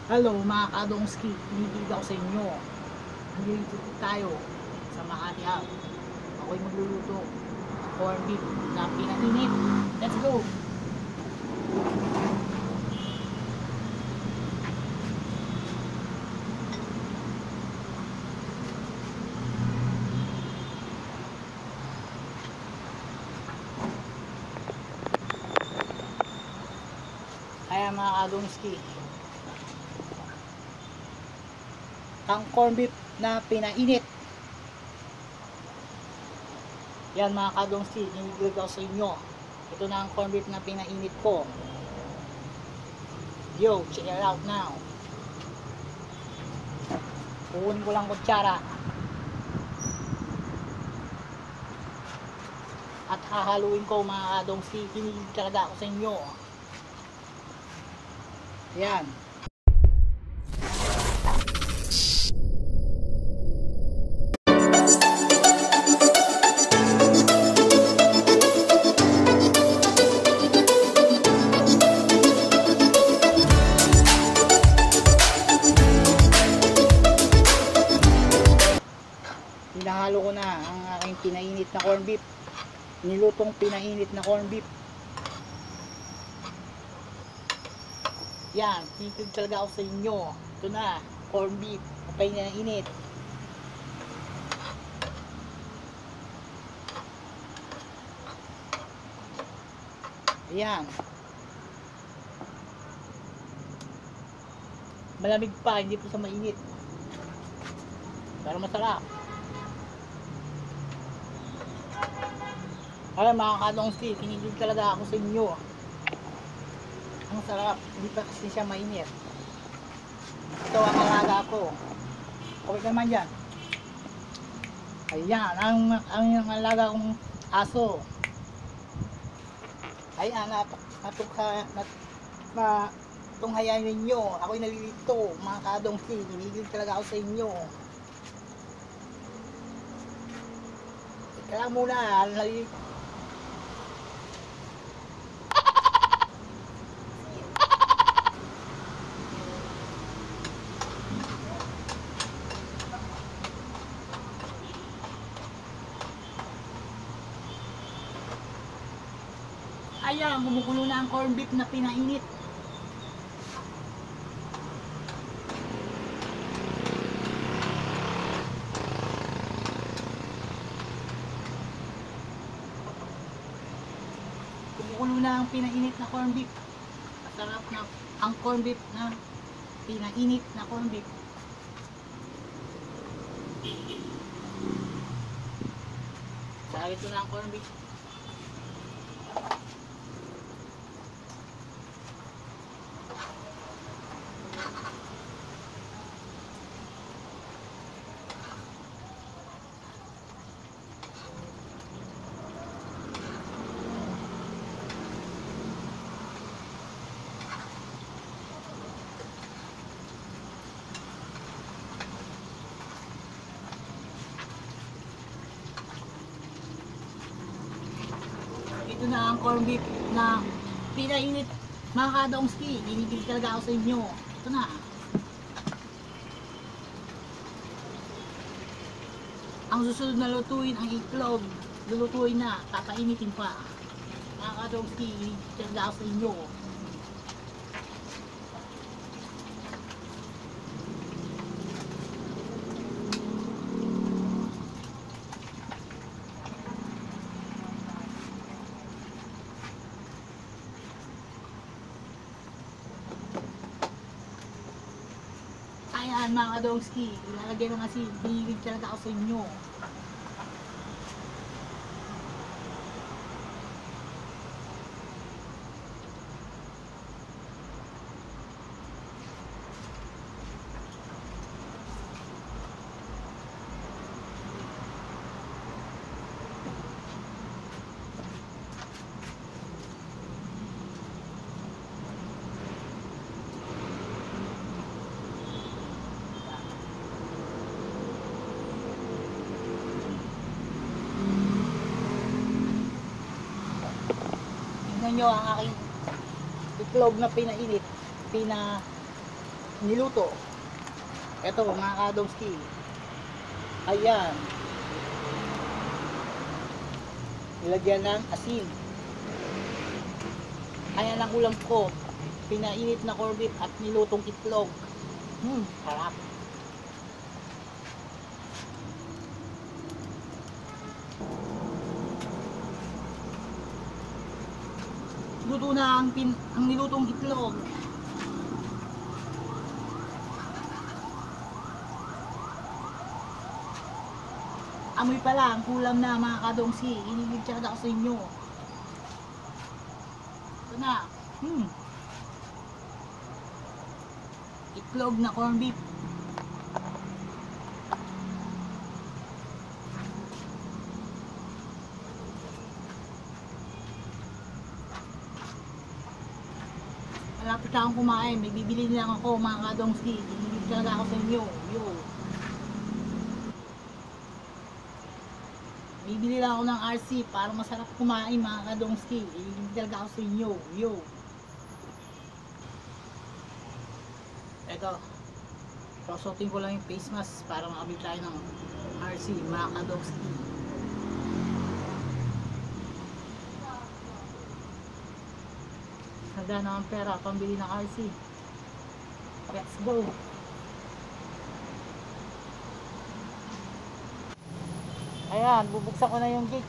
Hello mga kadongski, binibilig ako sa inyo. Nandito tayo sa Makati Hub. Ako'y magluluto ng corned beef na pinainit. Let's go! Kaya mga kadongski, ang corned beef na pinainit. Yan mga kadongski, binibilig ako sa inyo. Ito na ang corned beef na pinainit ko. Yo, check it out now. Kukunin ko lang kutsara. At hahaluin ko mga kadongski, kinilig talaga ako sa inyo. Yan. Hinahalo ko na ang aking pinainit na corned beef. Nilutong pinainit na corned beef. Yan, titig talaga ako sa inyo. Ito na, corned beef na pinainit. Ayan. Malamig pa, hindi po sa mainit. Pero masarap. Alam mga kadongski, kinilig talaga ako sa inyo. Ang sarap, hindi pa kasi siya mainit. Ito ang alaga ko. Okay ka naman dyan. Ayan, ang alaga kong aso. Ayan, tunghayan ninyo. Ako'y nalilito, mga kadongski. Kinilig talaga ako sa inyo. Kaya muna, nalilito. Ayan, kumukulo na ang corned beef na pinainit. Kumukulo na ang pinainit na corned beef. Masarap na ang corned beef na pinainit na corned beef. Saka ito na ang corned beef. Ito na ang corned beef na pinainit mga kadongski. Binibilig talaga ako sa inyo. Ito na. Ang susunod na lutuin ang itlog. Lulutuin na. Papainitin pa. Mga kadongski, binibilig talaga ako sa inyo. Ayan mga kadongski, ilalagay ng asin. Binibilig talaga ako sa inyo. Tingnan nyo ang aking itlog na pinainit. niluto. Ito mga kadomski. Ayan. Nilagyan ng asin. Ayan ang ulam ko. Pinainit na corned beef at nilutong itlog. Harap. Luto na ang nilutong itlog. Amoy pa lang, kulam na mga kadongsi. Inigit ako sa inyo. Ito na. Itlog na corned beef. Malapit na akong kumain. May bibili lang ako mga kadongsi. Inigit ako sa inyo. Yo. Bibili lang ako ng RC para masarap kumain mga kadongski. Hindi talaga ako sa inyo. Yo. Ito. Susuotin ko lang yung face mask para makabili tayo ng RC mga kadongski. Handa na ang pera pambili ng RC. Let's go. Ayan, bubuksan ko na yung gate.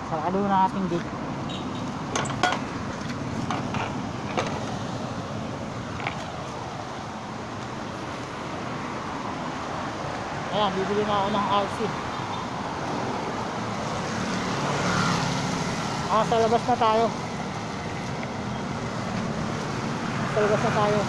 Sarado na ating gate. Ayan, bibili na ako ng RC. Sa labas na tayo. Sa labas na tayo.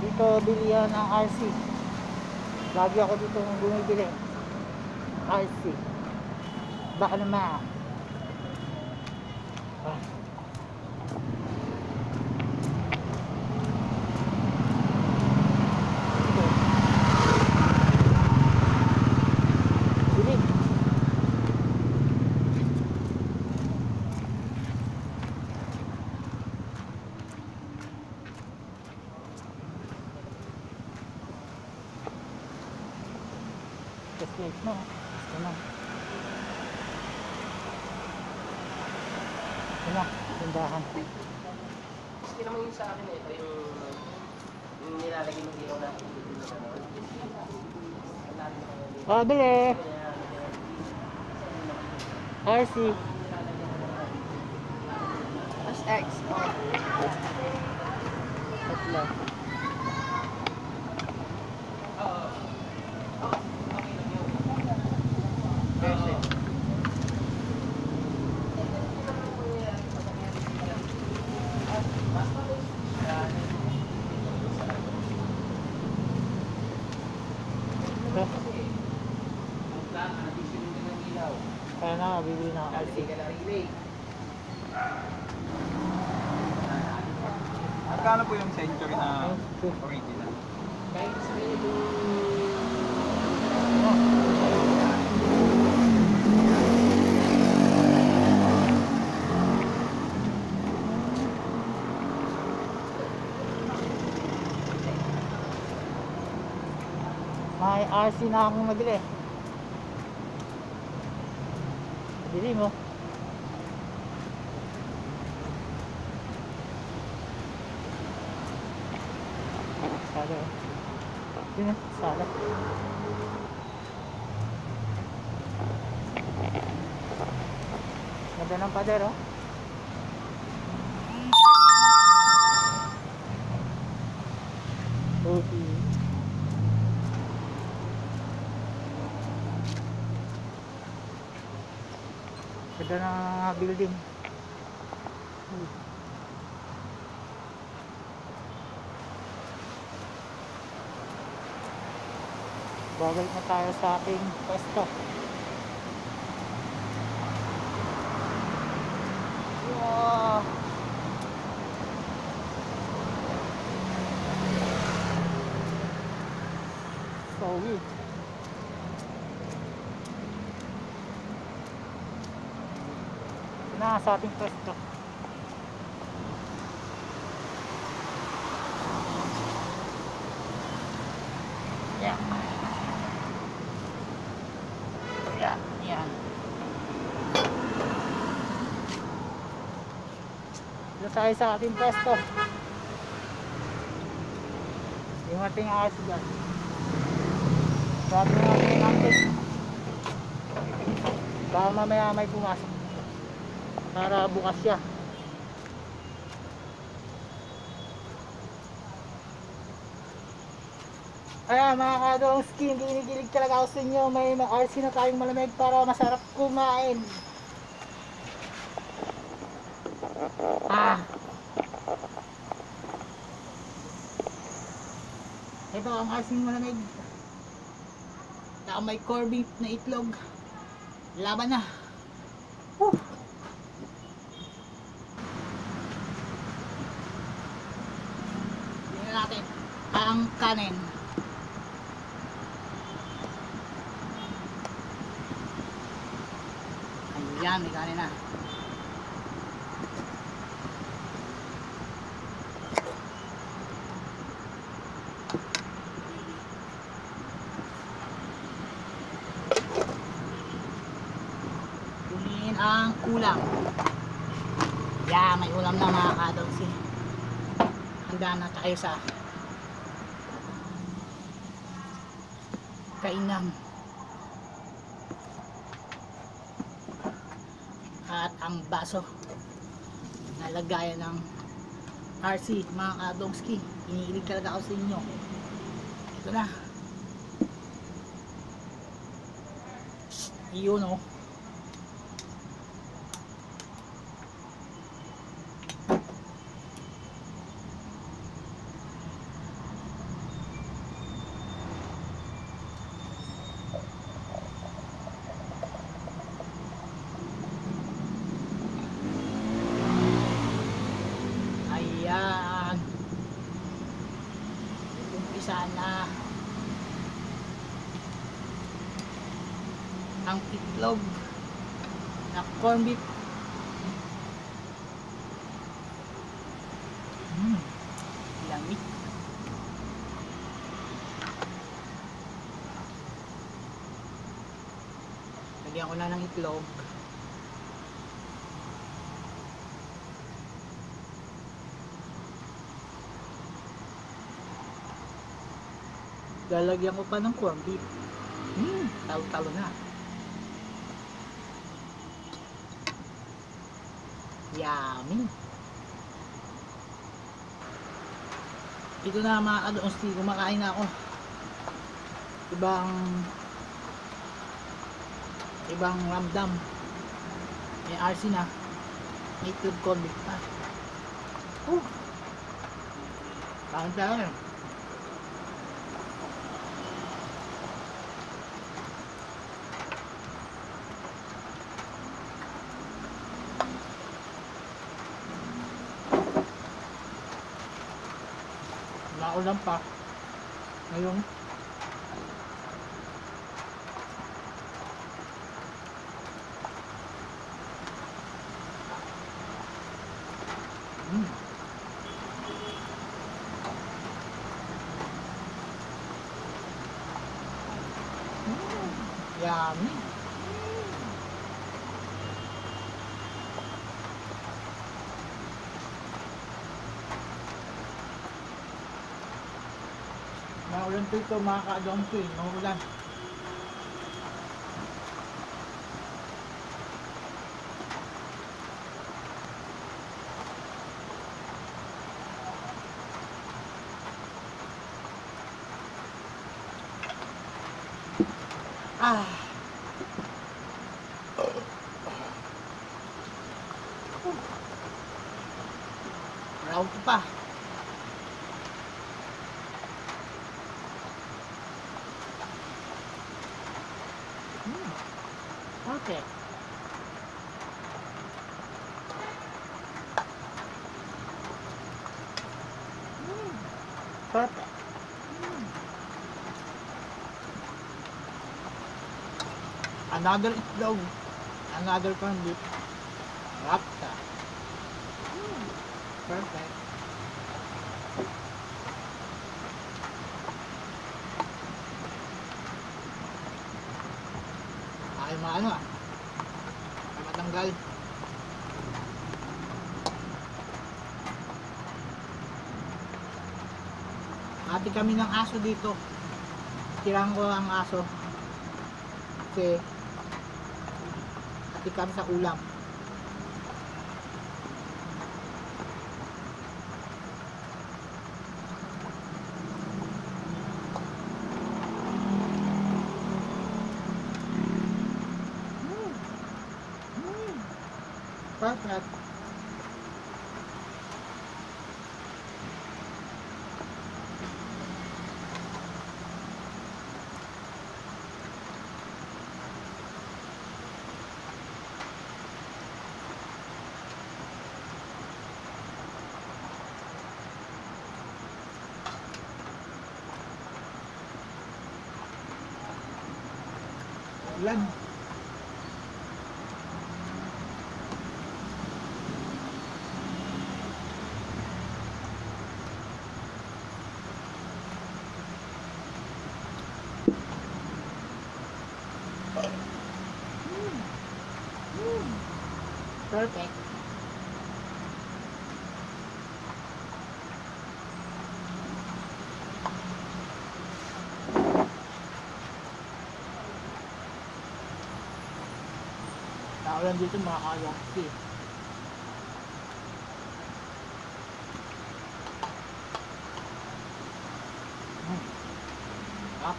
Dito bilihan ng RC. Lagi ako dito bumibili RC. Baka naman bilib. Wait na. Ito na. Ito na. Tindahan. Gusto naman yung sa akin ito yung nilalagay ng ilaw na bili. RC. SX. Tatlo. Kaya na, bibili na ako. Magkano po yung century na original? Kahit sabihin mo may RC na akong nabili. Bili mo. Sala. Yun na, sala. Ganda ng pader, oh. Okay. Ganda ng mga building. Babalik na tayo sa ating pwesto. Wow. Solid. Ito na sa ating pwesto. Yeah. Yeah, yan. Dito tayo sa ating pwesto. Yung ating ayos dyan. Sabi natin natin. Baka mamaya may pumasok. Para bukas siya. Ayan mga kadong skin, kinikilig talaga ako sa inyo. May RC na tayong malamig para masarap kumain. Ito ang RC malamig. Saka may corned beef na itlog. Laban na. Woo! Tingnan natin ang kanin. Ayan, may kanin na. Kunin ang ulam. Yan, may ulam na mga kadogsi. Handa na tayo sa kainan. At ang baso na lagayan ng RC mga kadogski. Iniilig talaga ako sa inyo. Ito na. Iyon o. Ayan. Umpisa na ang itlog na corned beef. Lamig. Lagyan ko na ng itlog. Lalagyan ko pa ng corned beef. Talo-talo na. Yummy. Ito na mga kadonski, kumakain na ako. Ibang ramdam. May RC na. May itlog corned beef pa. Kain tayo. Naulan pa ngayon. Yummy. Maulan po ito mga ka-adonki, maulan. Proud pa. Okay. Perfect. Another itlog. Another corned beef. Rapta. Perfect. Ay maano ah. Ay matanggal. Hati kami ng aso dito. Tirang ko ang aso. Kasi hati kami sa ulam. Perfect. Ulan. Perfect. Naulan dito mga kalaki. Up.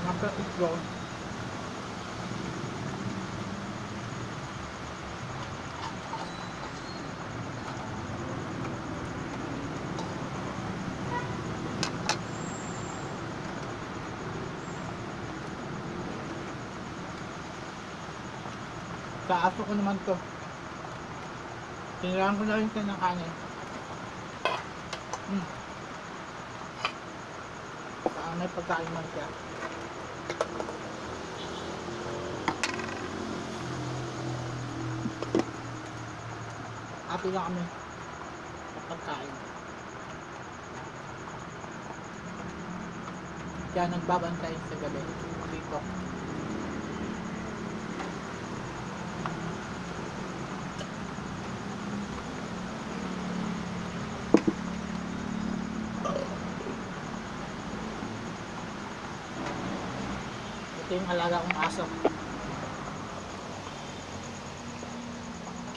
After it goes. Sa aso ko naman to. Tinirahan ko na rin siya ng kanin. Saan may pagkain man siya. Happy lang kami sa pagkain. Kaya nagbabantay sa gabi dito. Ito yung alaga kong aso.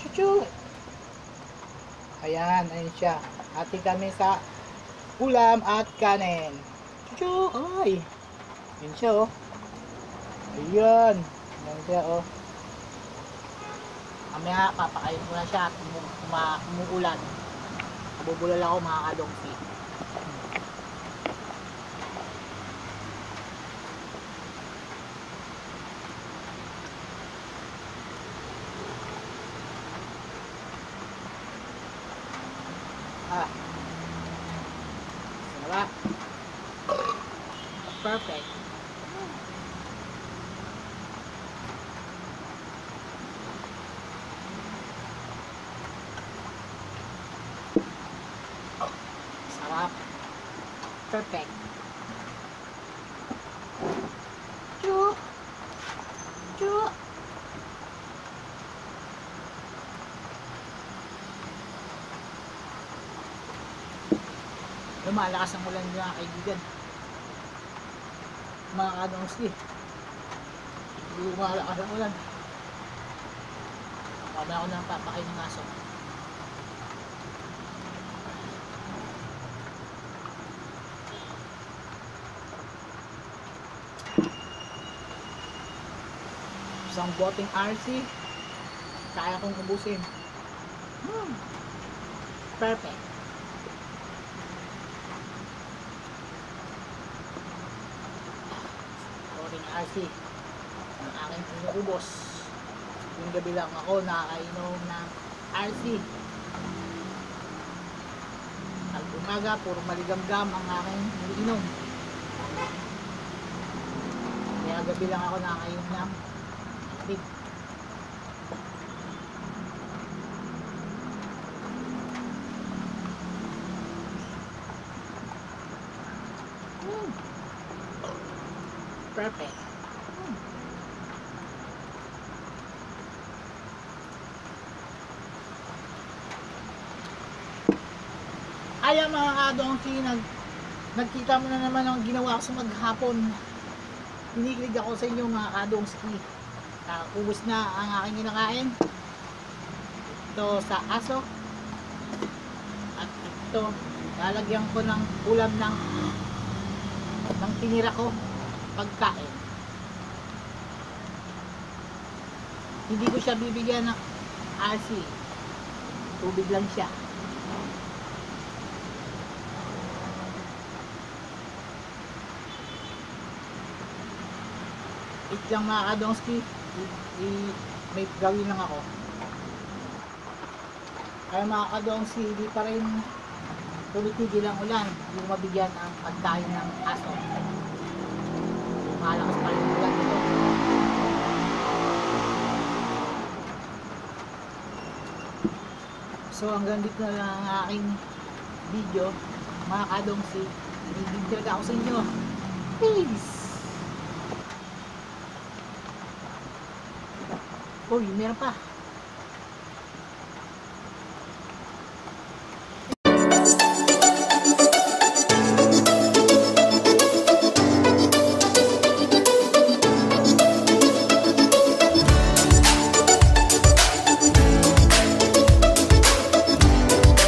Chuchu! Ayan, ayun siya. Hati kami sa ulam at kanin. Chuchu! Ay! Yun siya oh. Ayan. Ayan siya oh. Mamaya papakain ko na siya at umuulan. Nabubulal ako mga kadongsi. Sarap. Perfect. Sarap. Perfect. Chu. Chu. Lumalakas ang ulan mga kaibigan. Mga kadongski. Lumalakas ang ulan. Kami ako nang papakain ng aso. Isang boteng RC. Kaya kong ubusin. Perfect. Boteng RC. Ang aking inuubos. Yung gabi lang ako nakainom ng RC. At umaga, puro maligamgam ang aking iniinom. Kaya gabi lang ako nakainom ng big. Perfect. Ayan mga kadongki, nagkita mo na naman ang ginawa ko sa maghapon. Hinikilig ako sa inyo mga kadongski. Ubus na ang aking kinakain. Ito sa aso. At ito, lalagyan ko ng ulam ng tinira ko pagkain. Hindi ko siya bibigyan ng RC. Tubig lang siya. Lang mga kadongski, may gawin lang ako. Kaya mga kadongski, hindi pa rin tumitigil ang ulan. Hindi ko mabigyan ang pagkain ng aso. Malakas pa rin ulan dito. So hanggang dito na lang ang aking video mga kadongski. Ibig talaga ako sa inyo. Peace! Uy, meron pa.